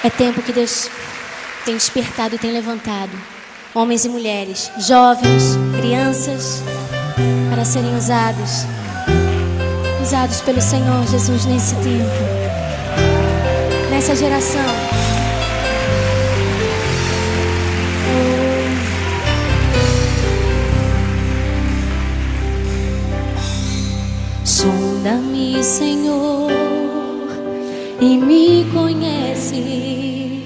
É tempo que Deus tem despertado e tem levantado homens e mulheres, jovens, crianças, para serem usados pelo Senhor Jesus nesse tempo, nessa geração. Sonda-me, Senhor, e me conhece,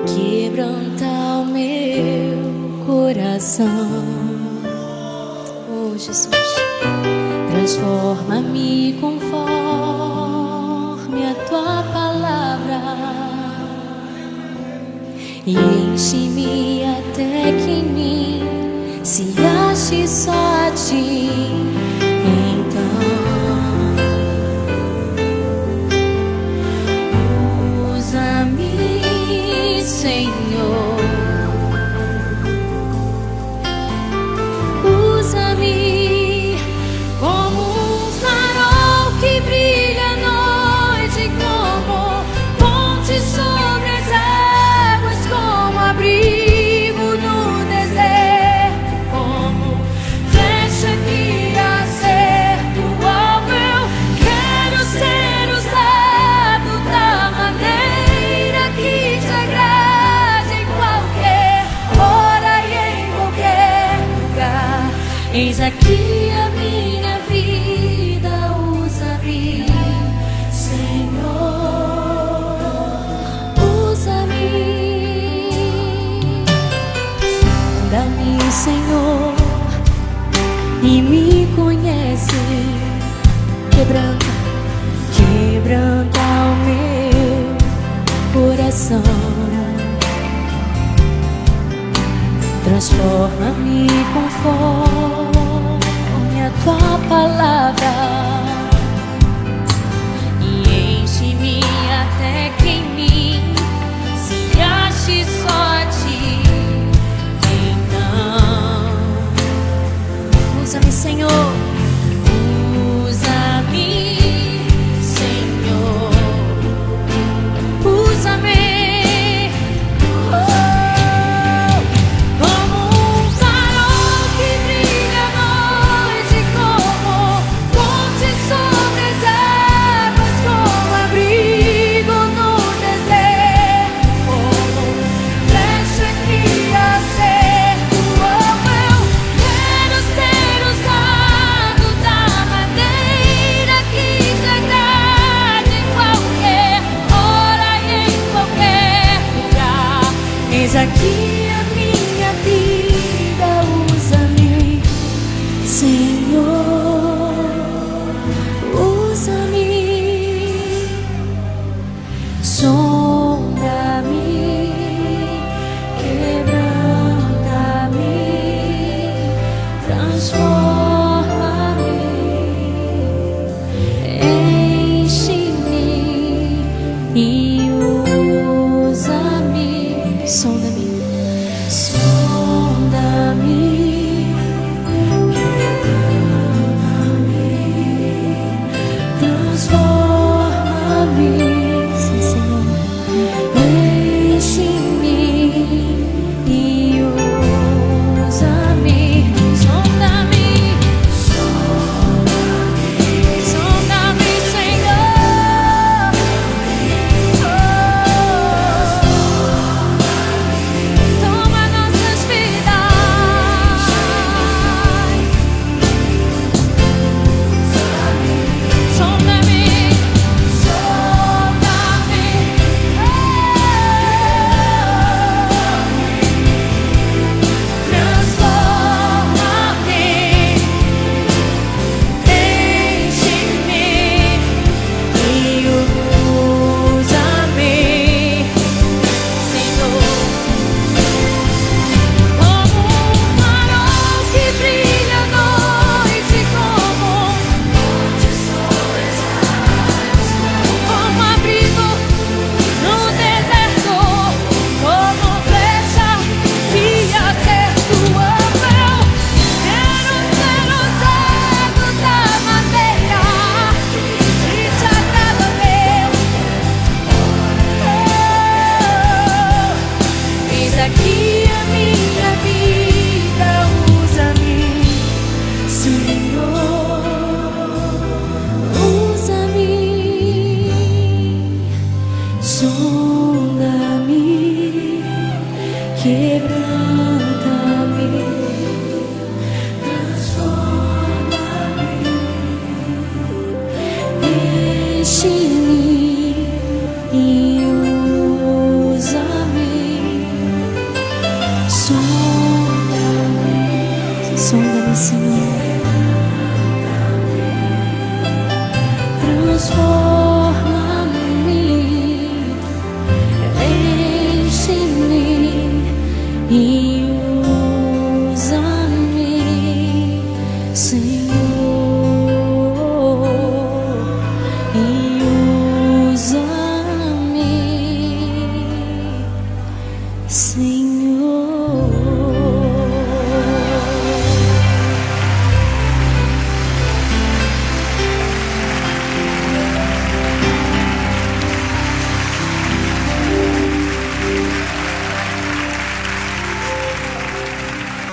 quebranta o meu coração. Oh, Jesus, transforma-me conforme a tua palavra e enche-me até que em mim se ache só a ti. Senhor, usa-me como um farol que brilha à noite, como ponte sobre as águas, como abrigo no deserto, como flecha que acerta o alvo. Eu quero ser usado da maneira que te agrada. Eis aqui a minha vida, usa-me, Senhor, usa-me. Sonda-me, Senhor, e me conhece, quebranta o meu coração. Transforma-me conforme a tua palavra e enche-me até que em mim se ache só a ti. Então, usa-me, Senhor, usa-me, Senhor, usa-me. Eis aqui a minha vida, usa-me, Senhor, usa-me. Sonda-me, quebranta-me, transforma-me, enche-me e usa-me. Sonda-me, sonda-me, quebranta-me, transforma-me, sim, Senhor, enche-me e usa-me. Sonda-me, sonda-me, Senhor, oh. sonda-me, quebranta.